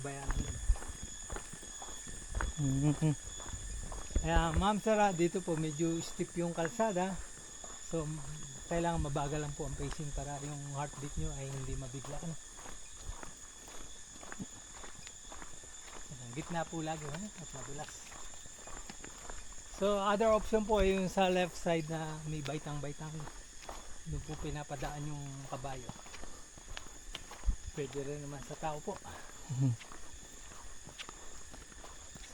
bayanan yun. Mhm. Kaya ma'am sir, dito po medyo steep yung kalsada. So kailangan mabagal lang po ang pacing para yung heartbeat nyo ay hindi mabigla. Ano? Ang gitna po lagi at madulas. So other option po ay yung sa left side na may baitang-baitang. Doon po pinapadaan yung kabayo. Pwede rin naman sa tao po.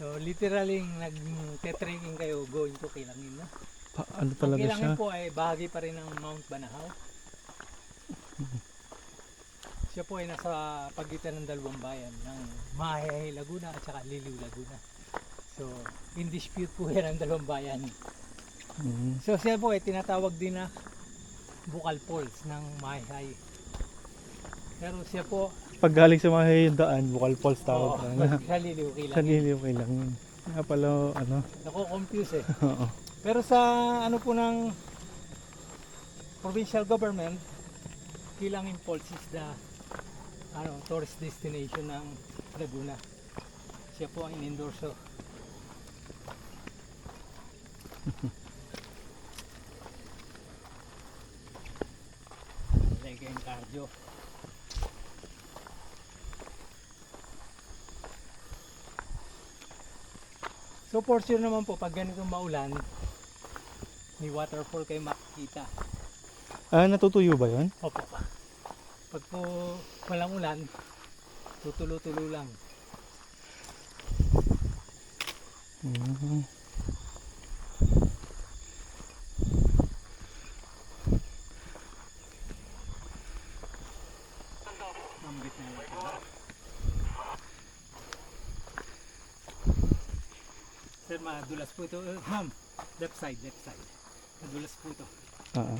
So literally nag-trekking kayo going to Kilangin, no? Ano Ang talaga siya? Kilangin po ay bahagi pa rin ng Mount Banahaw. Siya po ay nasa pagitan ng dalawang bayan ng Mahayahay Laguna at saka Liliw Laguna. So in dispute po yan ang dalawang bayan. Mhm. So siya po ay tinatawag din na Bukal Falls ng Mahayahay. Pero siya po Pag galing sa mga yung daan, Bukal Falls tawag oo, na. sa Liliw Sa Kilangin. Liliw Kilangin. Nga pala, ano? Nako-confuse eh. Oo. Pero sa ano po ng provincial government, Kilangin Falls is the tourist destination ng Laguna. Siya po ang in-endorso. Leg and cardio. So for sure naman po, pag ganitong maulan, may waterfall kayo makikita. Natutuyo ba yun? Opo. Pag po walang ulan, tutulo-tulo lang. Mhm. Mambit na yun. Sir, madulas po ito. Ma'am, left side. Madulas po ito. Oo.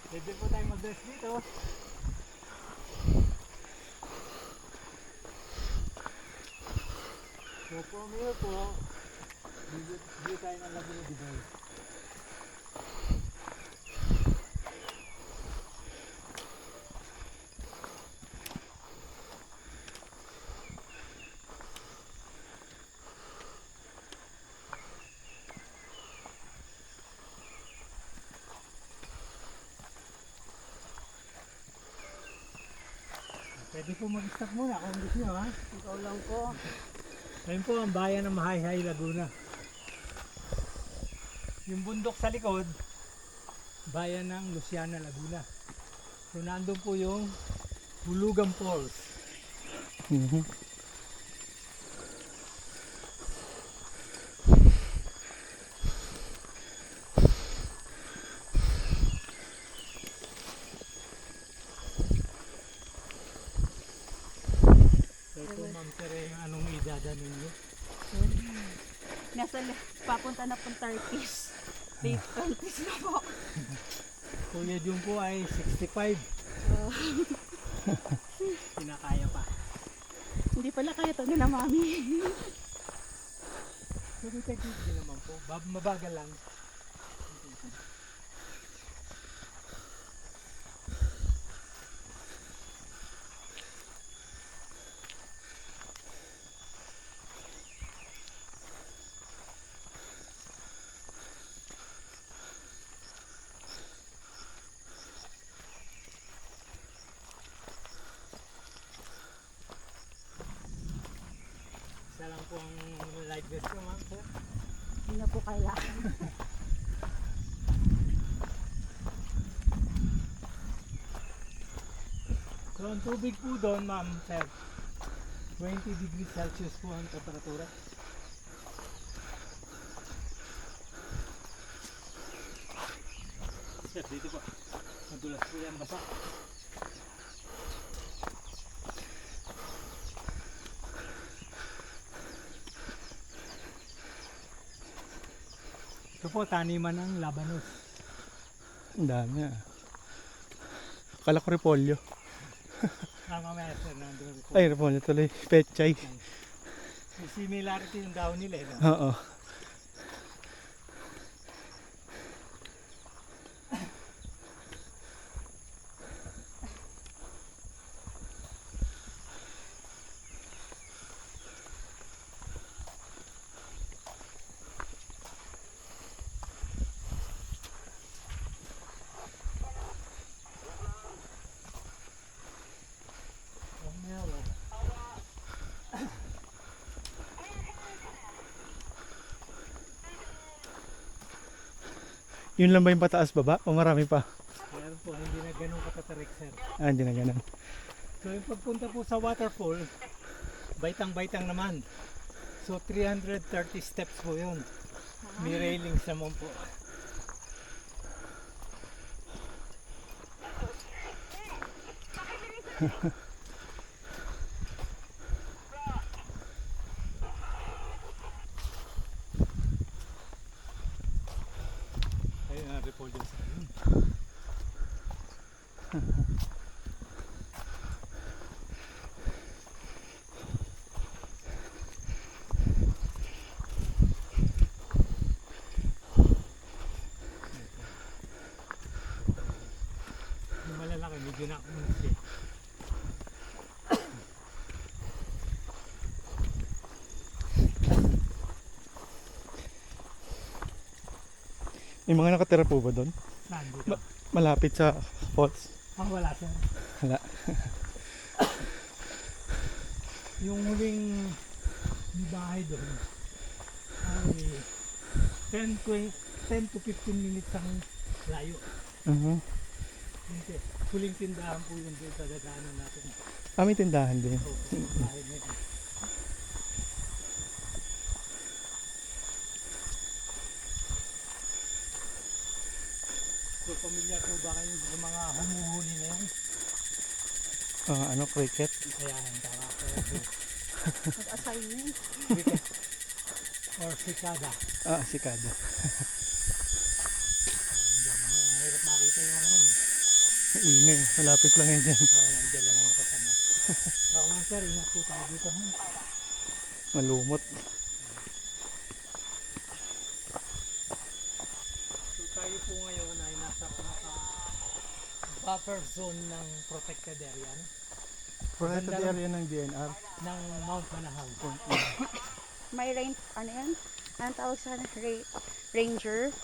Pwede po tayo mag-dress dito. So from here po, view tayo ng Laguna de Bay. Pwede po mag-stop muna kung gusto nyo, ha? Ikaw lang po. Ngayon po ang bayan ng Mahayahay, Laguna. Yung bundok sa likod, bayan ng Luciana, Laguna. So nandun po yung Hulugan Falls. Mhm. So ito ma'am sir, yung anong idadanin nyo? Papunta na pong Turkish. Late 20s na po. Kuya Jun po ay 65. Pinakaya pa. Hindi pala kaya to nila mami. So may technique din naman po. Mabagal lang. Isa lang po ang light vest ko ma'am sir. Hindi na po kailangan. So ang tubig po doon ma'am sir, 20 degrees Celsius po ang temperatura. Sir, dito po. Madulas po yan basa. Ito po, taniman ng labanos. Ang dami ah. Akala ko repolyo. Mamaya sir, nandun po. Ay, repolyo tuloy. Pechay. May similarity yung daw nila. No? Oo. Pomelo. Yun lang ba yung pataas baba? O marami pa? Meron po, hindi na ganun katatarik sir. Ah, hindi na ganun. So yung pagpunta po sa waterfall, baitang-baitang naman. So 330 steps po yun. May railings naman po. Ayun na, repolyo sa yun. Yung malalaki, medyo nakunin siya. May mga nakatira po ba doon? Saan dito? Malapit sa falls? Ah, wala sir. Wala. Yung huling bahay doon ay 10 to 15 minutes ang layo. Hindi. Huling tindahan po yun doon sa dadaanan natin. Ah, may tindahan din. So, bahay na yun. So, pamilyar po ba kayo sa mga humuhuli na yun? Ano, cricket? Kaya tama ko. Mag-assignment. Cricket or sikada. Ah, sikada. Mahirap makita yung ano yun eh. Ingay. Malapit lang yun dyan. Nandiyan lang yung kasama. Ako lang sir, ingat po tayo dito ha. Malumot. So tayo po ngayon ay nasa pinaka buffer zone ng protected area no? Protected Ganda lang. area ng DNR. Ng Mount Manahaw. May ano yan? Anong tawag sa ranger?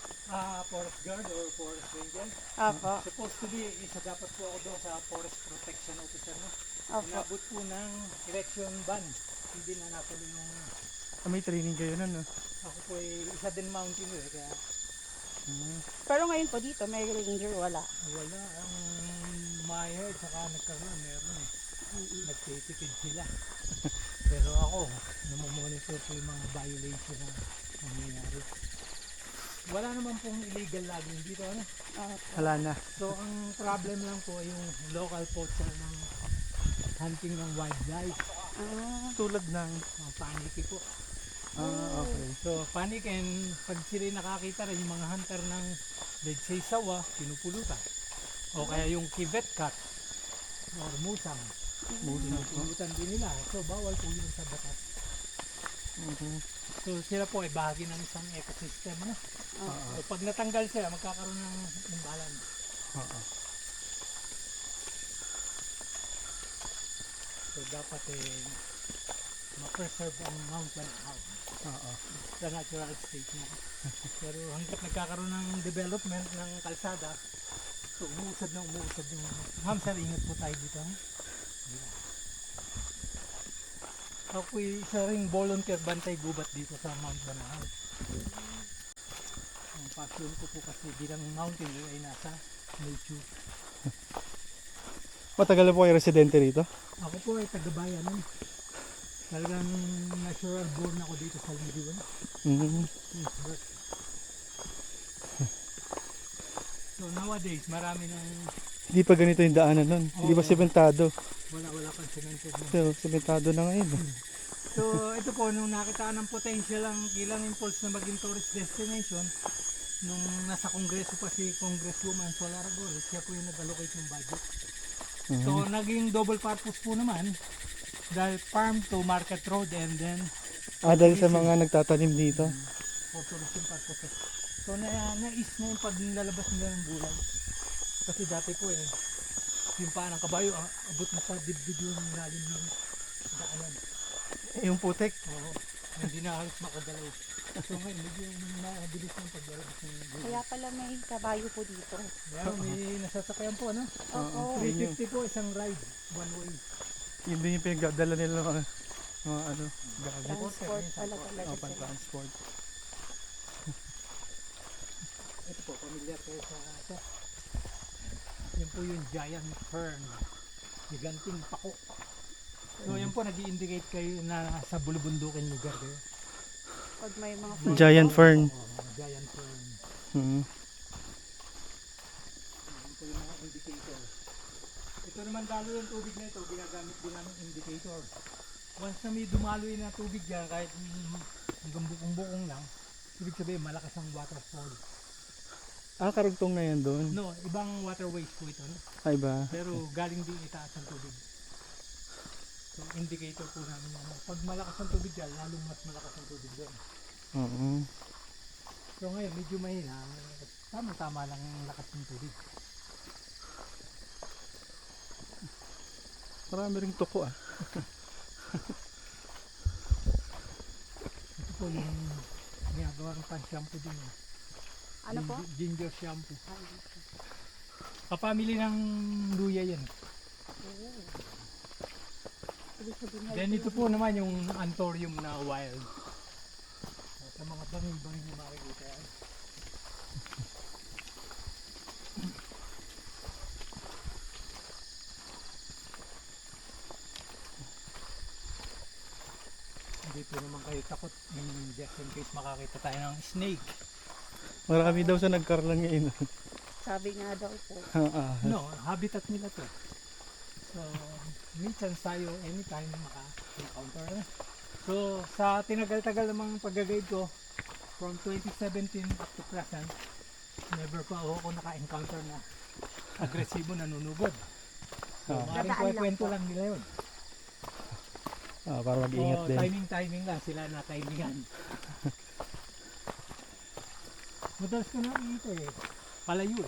Forest guard or forest ranger. Opo. Supposed to be, isa dapat po ako doon sa forest protection officer no? Opo. Inabot po ng election ban. Hindi na natuloy yung May training kayo nun, no? ako po ay isa din mountaineer eh, kaya Pero ngayon po dito, may ranger, wala. wala ang Maya at saka nagkaroon meron eh. Nagtitipid sila. Pero ako, namomonitor ko yung mga violation na nangyayari. Wala naman pong illegal logging dito ano. Wala na. So ang problem lang po ay yung local poacher ng hunting ng wildlife. Tulad ng... Ang paniki po. okay. So panic and pag sila nakakita rin yung mga hunter ng let's say sawa, pinupulutan. O kaya yung civet cat or musang. Pinupulutan din nila. So bawal po yun sa batas. So sila po ay bahagi ng isang ecosystem. Ano? So pag natanggal sila, magkakaroon ng imbalance. So dapat ma-preserve ang Mount Manahaw. Sa natural state niya. Pero hanggat nagkakaroon ng development ng kalsada, so umuusad na umuusad yung... Ma'am sir, ingat po tayo dito. Ha? Ako isa ring volunteer bantay gubat dito sa Mount Manahaw. Ang passion ko po kasi bilang mountaineer ay nasa nature. Matagal na po kayo residente rito? Ako po ay taga-bayan. Talagang natural born ako dito sa Lidiwan. Since birth. So nowadays, marami ng Hindi pa ganito yung daanan nun. Hindi pa Oo. sementado. wala pang cemented na. So, sementado na ngayon. So ito po, nung nakita ng potential ang Kilang Impulse na maging tourist destination, nung nasa kongreso pa si Congresswoman Solargol, siya po yung nag-allocate ng budget. So naging double purpose po naman dahil farm to market road and then Dahil sa mga nagtatanim dito. for tourism purposes. So nais na yung paglalabas nila ng gulay. Kasi dati po yung paa ng kabayo, abot na sa dibdib yung lalim ng daanan. Yung putik. Oo, hindi na halos makagalaw. So ngayon, medyo mabilis ng paglalabas ng gulay. Kaya pala may kabayo po dito. Meron, may nasasakyan po, ano? Oo. 350 po isang ride, one way. Yun din yung pinagdadala nila mga ano, gamit. Transport pala talaga Pang sila. transport. Ito po, familiar kayo sa ito. Yan po yung giant fern. Giganting pako. So yan po, nag-i-indicate kayo na sa bulubundukin lugar kayo. Pag may mga Giant fern. Giant fern. Mhm. Yan po yung mga indicator. Ito naman dalo yung tubig na ito, ginagamit din namin indicator. Once na may dumaloy na tubig dyan, kahit hanggang bukong-bukong lang, ibig sabihin malakas ang waterfall. Karugtong na yan doon. No, ibang waterways po ito. No? Ay ba? Pero galing din itaas ang tubig. So indicator po namin yan. Pag malakas ang tubig dyan, lalong mas malakas ang tubig doon. Oo. So ngayon, medyo mahina. Tama-tama lang ang lakas ng tubig. Marami ring tuko Ito po yung ginagawa ng pan-shampoo din. ano po? Ginger shampoo. Ay, Kapamili ng luya yan. oo. Ibig sabihin Then ito po naman yung anthurium na wild. Sa mga bangi-bangi na makikita yan. Hindi po naman kayo takot just in case makakita tayo ng snake. Marami daw sa nagkarlan ngayon. sabi nga daw po. No, habitat nila to. So, may chance tayo anytime maka-encounter na. So, sa tinagal-tagal namang pag-guide ko, from 2017 up to present, never pa ako naka-encounter na agresibo na nunugod. So, maaaring Dadaan lang kwento po. lang nila yun. Para mag-iingat So, din. timing lang sila na timingan. Madalas ko nakikita palayo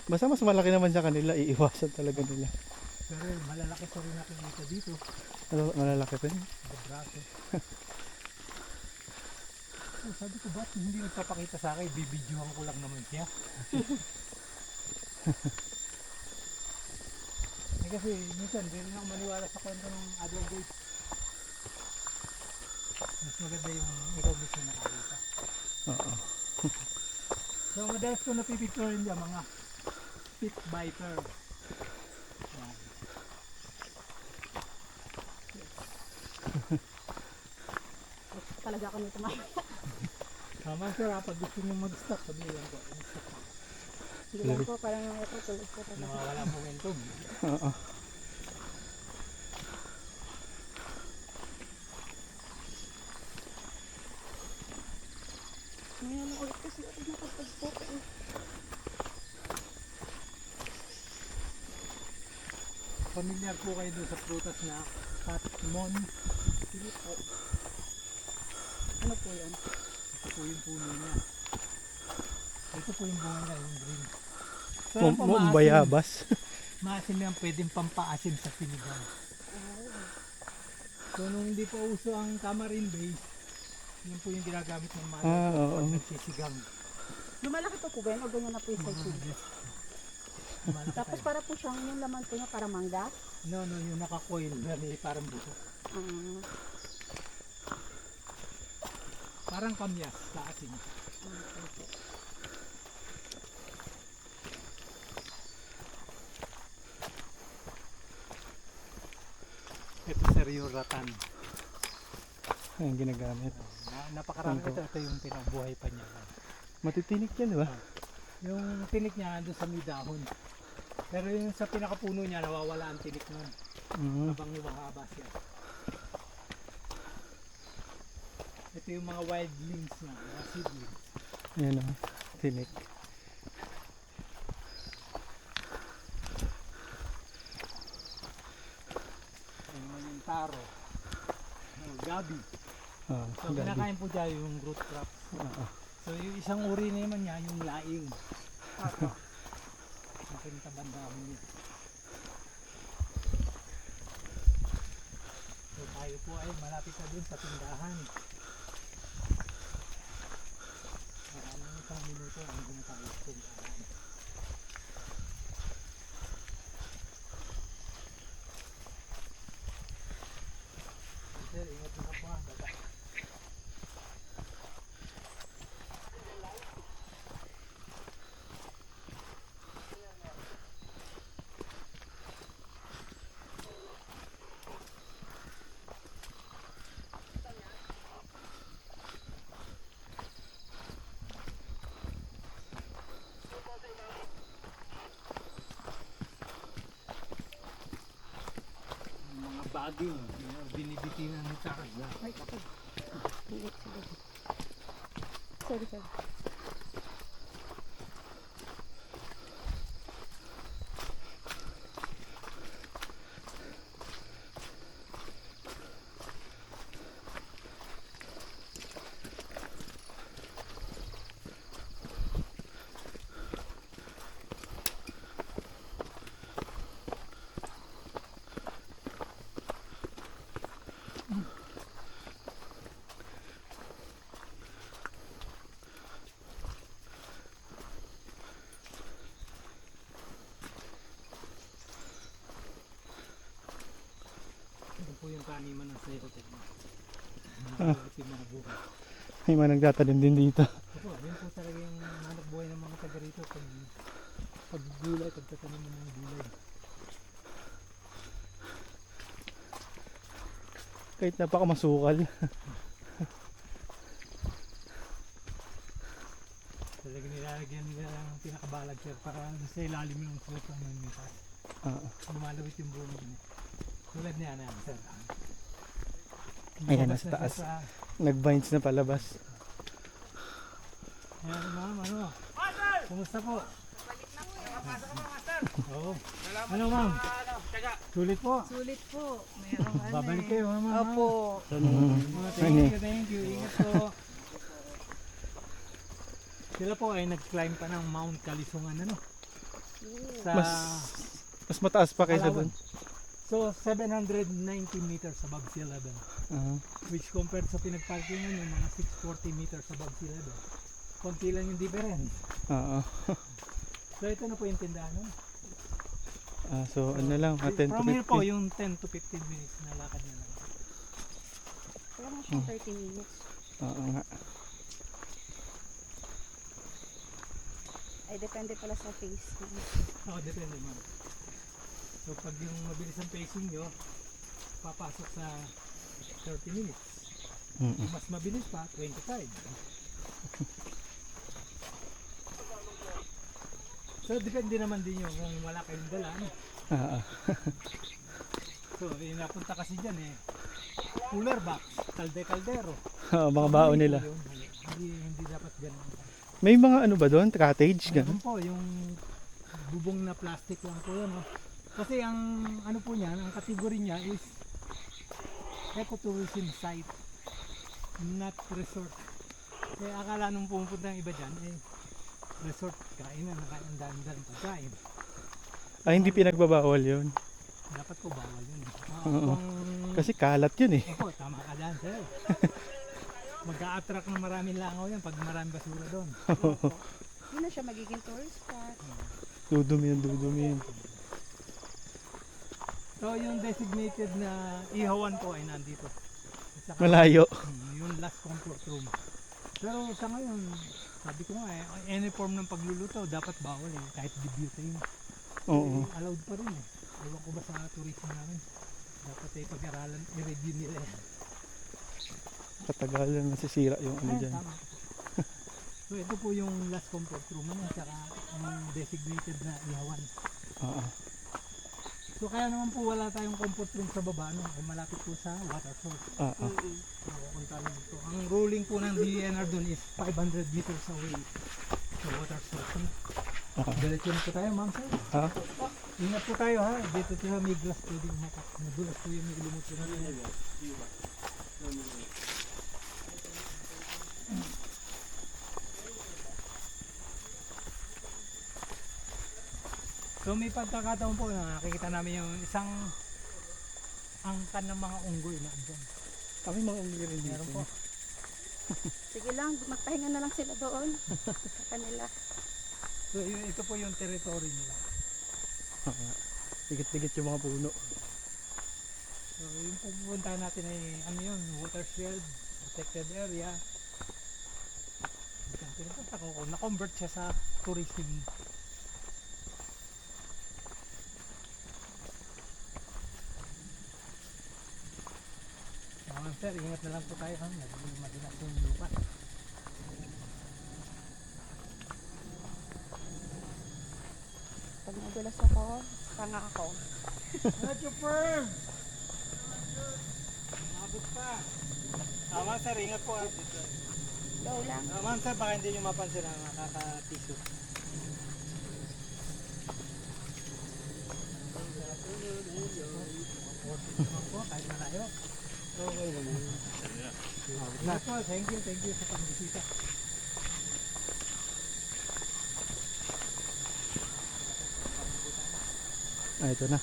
Basta mas malaki naman sa kanila, iiwasan talaga nila. Pero malalaki pa rin nakikita dito. Malalaki rin. Sa braso. So, sabi ko, ba't hindi nagpapakita sa akin? Bibidyohan ko lang naman siya. Kasi minsan, hindi rin ako maniwala sa kwento ng other guys. Mas maganda yung ikaw mismo nakakita. Oo. So, madalas ko napipicturein dyan mga pit biter. Yan. Talaga ako nito mga. Tama sir, pag gusto nyo mag-stop, sabihin lang ko. Sige lang po, parang ito tulos ko talaga. Nawawala ang momentum. Oo. Ngayon ulit kasi ako nakapag-photo. Familiar po kayo doon sa prutas na Patmon. Sino po? Ano po yun? Ito po yung puno niya. Ito po yung bunga niya, yung green. So, yan po, Bayabas. maasim yan, pwedeng pampaasim sa sinigang. So, nung hindi pa uso ang tamarind base, yun po yung ginagamit ng mga Oo. pag nagsisigang. Lumalaki pa po ba yun o ganyan na po yung size? Tapos para po siyang yung laman po niya para mangga. No, yung naka-coil, parang buto. Ah, Parang kamyas sa asin. Ito seryo ratan. Ang ginagamit. Napakarami Saan po? ito yung pinabuhay pa niya. Matitinik yan, di ba? Yung tinik niya doon sa may dahon. Pero yung sa pinakapuno niya nawawala ang tinik nun. Mhm. Habang lumahaba siya. Ito yung mga wildlings na, mga seedlings. Yan o. Tinik. Ito naman yung taro. Gabi. Ah, So kinakain po dyan yung root crops. So yung isang uri naman niya, yung laing. Nakita banda mo niya. So tayo po ay malapit na dun sa tindahan. Maraming isang minuto ang dun tayo sa tindahan. Sir, ingat mo po ha. Baba. Yung mga baging, binibitinan ng karga. Ay, ako. Sige, sige. Sorry, sorry. Ito po yung taniman ng Serotek. Yung mga buhay. May mga nagtatanim din dito. Opo, yun po talaga yung hanap buhay ng mga taga rito pag gulay, pagtatanim ng mga gulay. Kahit napakamasukal. Talaga nilalagyan nila ng pinakabalag sir para sa ilalim yung slip ng mitas. Lumalawit yung buong niya. Tulad niya na yan sir. Ayan, Lumabas nasa na siya taas. sa- Nag-vines na palabas. Ayan ma'am, ano? Kumusta po? Oo. Ano ma'am? Sulit po. Sulit po. Merong ano Babalik kayo ma'am. Opo. Thank you. Ingat po. Sila po ay nag-climb pa ng Mount Kalisungan ano? Sa Mas mataas pa kaysa Palawan. doon. So 790 meters above sea level. Which compared sa pinagparkingan yung mga 640 meters above sea level. Konti lang yung difference. So ito na po yung tindahan. No? So ano lang, 10 to From here po 15. yung 10 to 15 minutes na lakad na lang. Kaya mo siyang 30 minutes. Oo nga. Ay, depende pala sa pace. Oo, depende ma'am. So pag yung mabilis ang pacing nyo, papasok sa 30 minutes. Kung mas mabilis pa, 25. So depende naman din yung kung wala kayong dala. Ano? So napunta kasi dyan cooler box, kalde-kaldero. Mga baon nila. Yun, hindi dapat ganun. May mga ano ba doon? Cottage? Meron Ganun? po, yung bubong na plastic lang po yan. Kasi ang ano po niyan, ang category niya is ecotourism site, not resort. Kaya akala nung pumupunta ng iba dyan, resort, kainan, nakain ang dami-dami pagkain. Hindi pinagbabawal yun. Dapat po bawal yun. Oo. Kasi kalat yun eh. Opo, tama ka dyan, sir. Mag-a-attract ng maraming langaw yan pag maraming basura doon. Hindi na siya magiging tourist spot. Dudumi yun. So yung designated na ihawan po ay nandito. At saka, Malayo. yung last comfort room. Pero sa ngayon, sabi ko nga any form ng pagluluto dapat bawal kahit butane. Oo. Allowed pa rin Ewan ko ba sa tourism namin. Dapat pag-aralan, i-review nila yan. Katagalan nasisira yung ano dyan. Tama. So ito po yung last comfort room at saka ang designated na ihawan. So kaya naman po wala tayong comfort room sa baba, ay malapit po sa water source. So, papunta na dito. Ang ruling po ng DNR dun is 500 meters away sa water station. Diretso na po tayo, ma'am sir. Ha? Ingat po tayo ha. Dito sa may glass pwedeng umapak. Nadulas po yung lumot po natin. So may pagkakataon po na nakikita namin yung isang angkan ng mga unggoy na andyan. Kami mga unggoy rin dito. Meron po. Sige lang, magpahinga na lang sila doon. Sa kanila. So ito po yung territory nila. Tigit-tigit yung mga puno. So yung pupunta natin ay ano yun, watershed, protected area. Pinupunta ko, na-convert siya sa tourism. Sir, ingat na lang po tayo ha. Madilas yung lupa. Pag nadulas ako, tanga ako. Not your firm! Mabot pa. Ma'am sir, ingat po ha. Go lang. Ma'am sir, baka hindi nyo mapansin na nakaka-tiso. Kahit malayo. Okay naman. Thank you sa pagbisita. Ito na.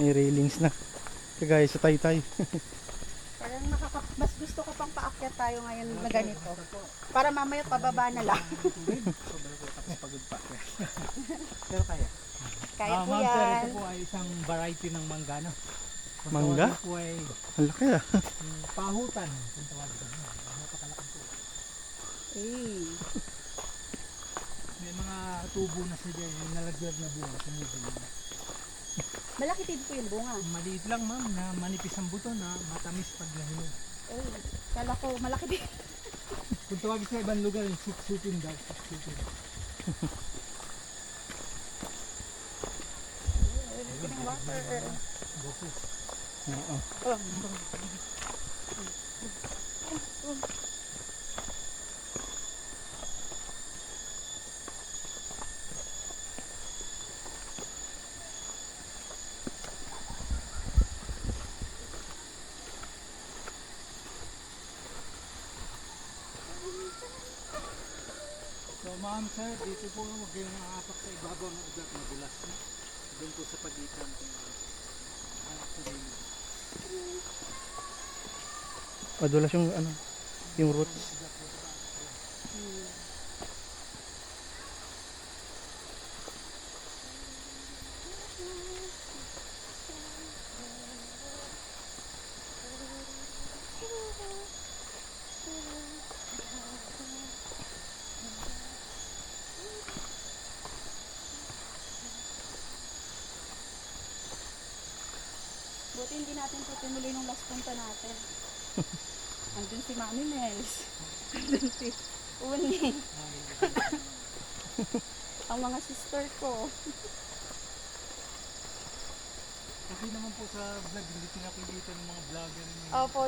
May railings na. Kagaya sa Taytay. Parang mas gusto ko pang paakyat tayo ngayon na ganito. Para mamaya pababa na lang. Pero kaya. Kaya po Ma'am sir, yan. ito po ay isang variety ng mangga no? Kung Mangga? tawagin po ay Ang laki ah. pahutan. Kung tawagin po. Napakalaki po. Eh. May mga tubo na siya dyan. Yung nalagyan na buwan. Tumibig. Malaki din po yung bunga. Maliit lang ma'am na manipis ang buto na matamis pag nahinog. Eh. Kala ko malaki din. Kung tawagin sa ibang lugar, yung sup-supin daw. Sup-supin. Pinang water. Boses. Oo. Oh. So ma'am sir, dito po huwag kayong nakaapak sa ibabaw ng ugat na bulas. No? Doon po sa pagitan. Madulas yung ano, yung roots. Buti hindi natin po tinuloy nung last punta natin. Andun si Mami Nels. Andun si Uni. Ang mga sister ko. Kasi naman po sa vlog, hindi pinakikita ng mga vlogger. Opo,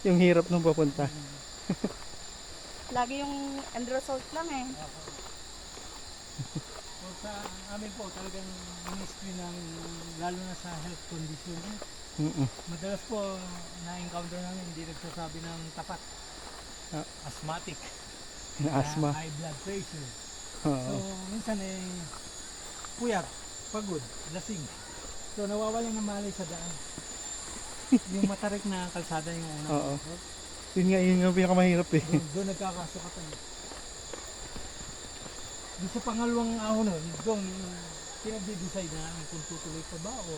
Yung hirap nung papunta. lagi yung end result lang eh. So sa amin po, talagang in-screen namin, lalo na sa health condition. Madalas po na-encounter namin, hindi nagsasabi ng tapat. Ah. Asthmatic. Na asthma. High blood pressure. So Oo. minsan puyat, pagod, lasing. So nawawalan ng malay sa daan. Yung matarik na kalsada yung unang. Oo. Yun nga pinakamahirap eh. Doon nagkakasukatan. Doon sa pangalawang ahon nun, doon pinag-decide na namin kung tutuloy pa ba o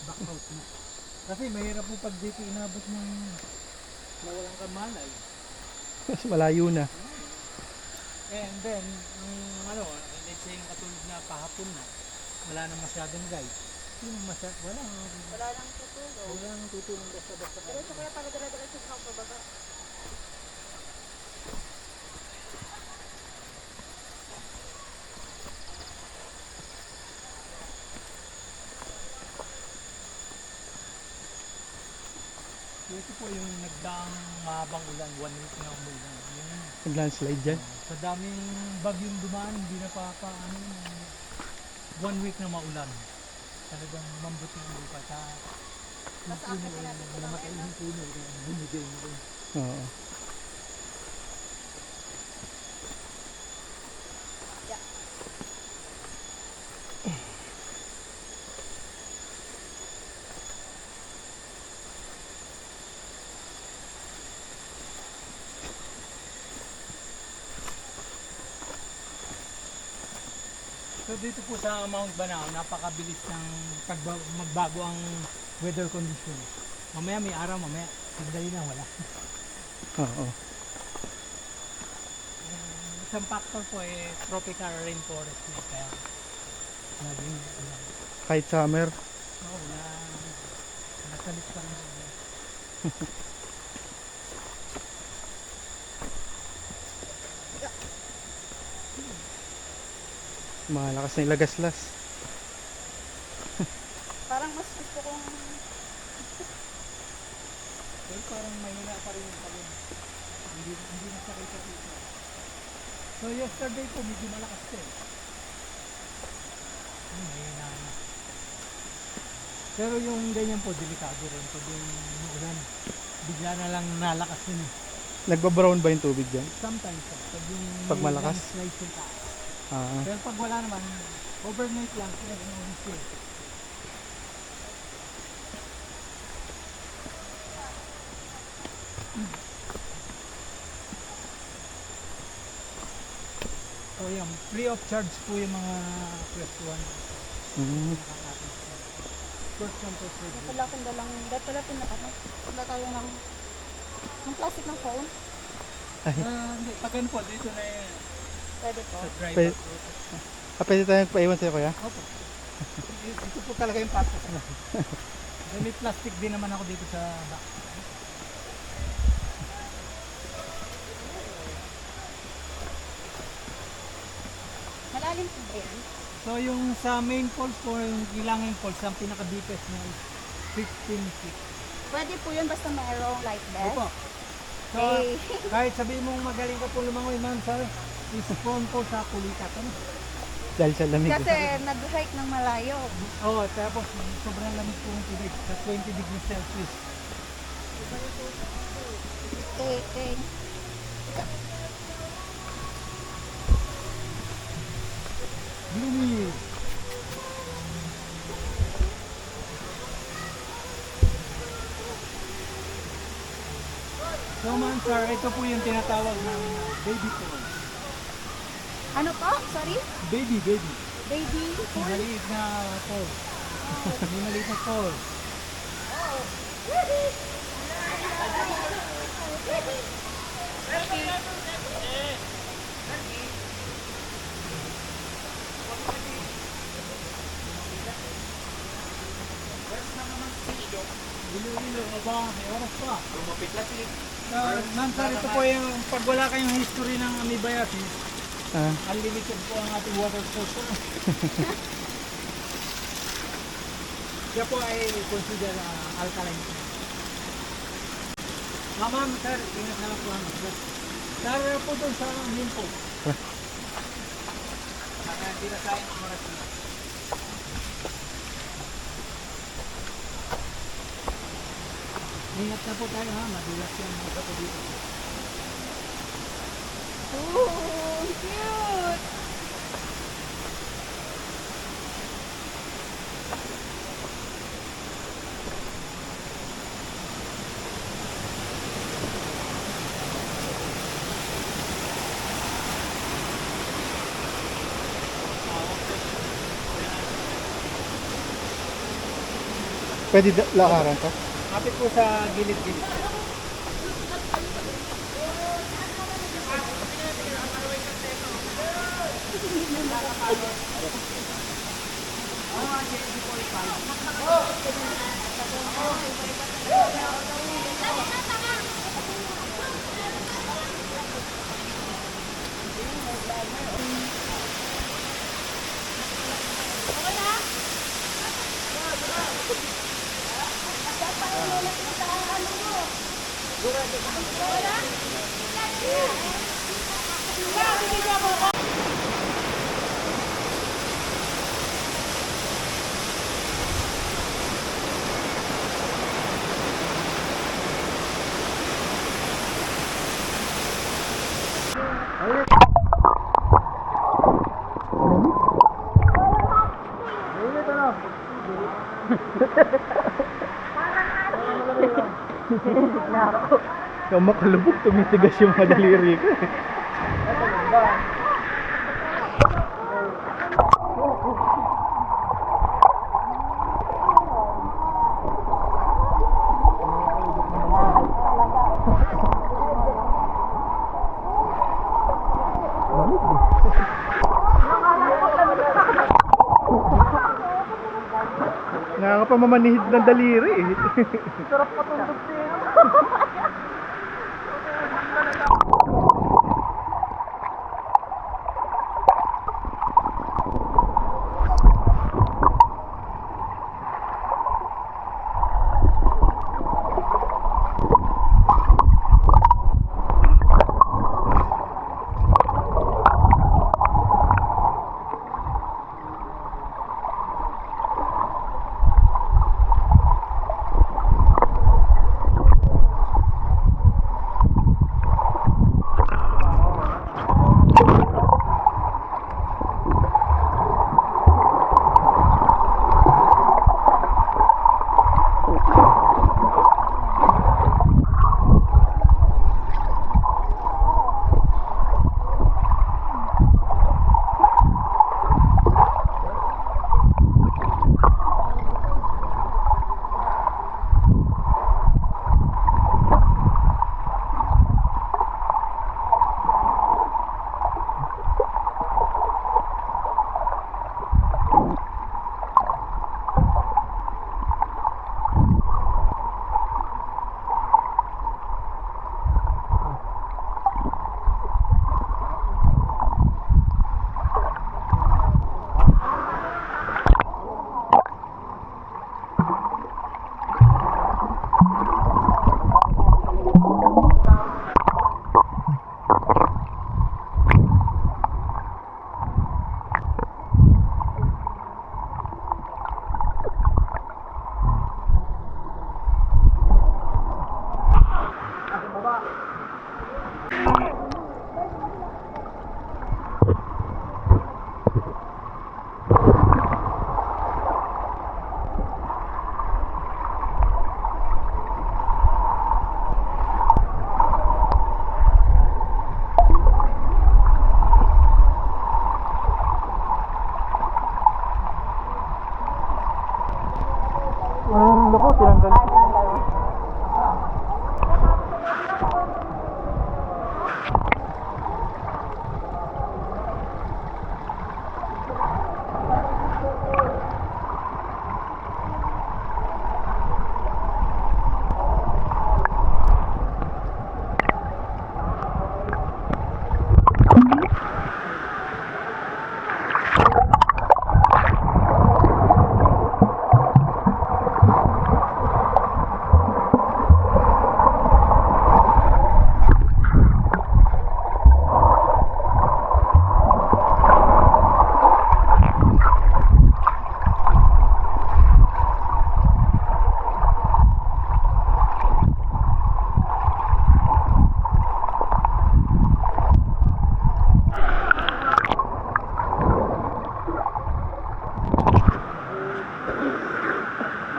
back out na. Kasi mahirap po pag dito inabot ng nawalan ka malay. Mas malayo na. And then, let's say yung katulad na pahapon na, wala na masyadong guide. Wala Wala nang tutulong. nang tutulong basta-basta. Pero sa kaya para dala-dala sa pababa. Ito po yung nagdaang mahabang ulan, 1 week na umulan. Yun, Nag-landslide dyan. sa daming bagyong dumaan, hindi na ano, 1 week na maulan. Talagang mambot yung lupa. Yung puno, namatay yung puno, bumigay na rin. Oo. So dito po sa Mount Banao, napakabilis ng magbago ang weather condition. Mamaya may araw, mamaya sandali na wala. Oo. Isang factor po tropical rainforest na kaya laging ulan. Kahit summer. Oo, nasalit pa rin. Malakas na ilagaslas. Parang mas gusto kong Pero parang mahina pa rin yung talon. Hindi na siya kita. So yesterday po medyo malakas din. Mahina na. Pero yung ganyan po, delikado rin. Pag yung ulan, bigla na lang nalakas yun eh. Nagbabrown ba yung tubig dyan? Sometimes po, Pag malakas? landslide yung taas. Ah, Pero pag wala naman, overnight lang, pinag-uwi siya. So yan, free of charge po yung mga pwestuhan. First come first serve. wala akong dalang, dahil pala wala tayo ng plastic ng phone. Hindi, pag ganun po, dito na yan. Pwede po. Sa drive Pwede. Pwede tayong paiwan sa'yo kuya? Opo. Dito po talaga yung patos na. May plastic din naman ako dito sa back. Malalim po ba yan? So yung sa main falls po, yung Kilangin Falls, ang pinaka-deepest na is 15 feet. Pwede po yun basta mayroong life vest. Opo. So, Eh. kahit sabihin mong magaling ka po lumangoy, ma'am, sir, is prone po sa kulikat. Ano? Dahil sa lamig. Kasi nag-hike ng malayo. Oo, tapos sobrang lamig po yung tubig sa 20 degrees Celsius. Okay. Gloomy. So ma'am, sir, ito po yung tinatawag ng baby pool. Ano po? Sorry? Baby. Baby? Yung maliit na pool. Yung maliit na pool. Ilo-ilo, aba, may oras pa. Ma'am, sir, ito po yung pag wala kayong history ng amoebiasis, Ah, unlimited po ang ating water source. Siya po ay consider alkaline. Ma'am, sir, ingat na lang po ang sir po doon sa main po. Hindi na sayang ang oras na. Ingat na po tayo ha, madulas yan mga bato dito. Ooh, cute! pwede lakaran to? Kapit po sa gilid-gilid. Yung makalubog, tumitigas yung mga daliri ko. Nakakapamamanihid ng daliri eh. Sarap patundog siya. Loko, tinanggal.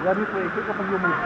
Gabi po ito kapag yung mga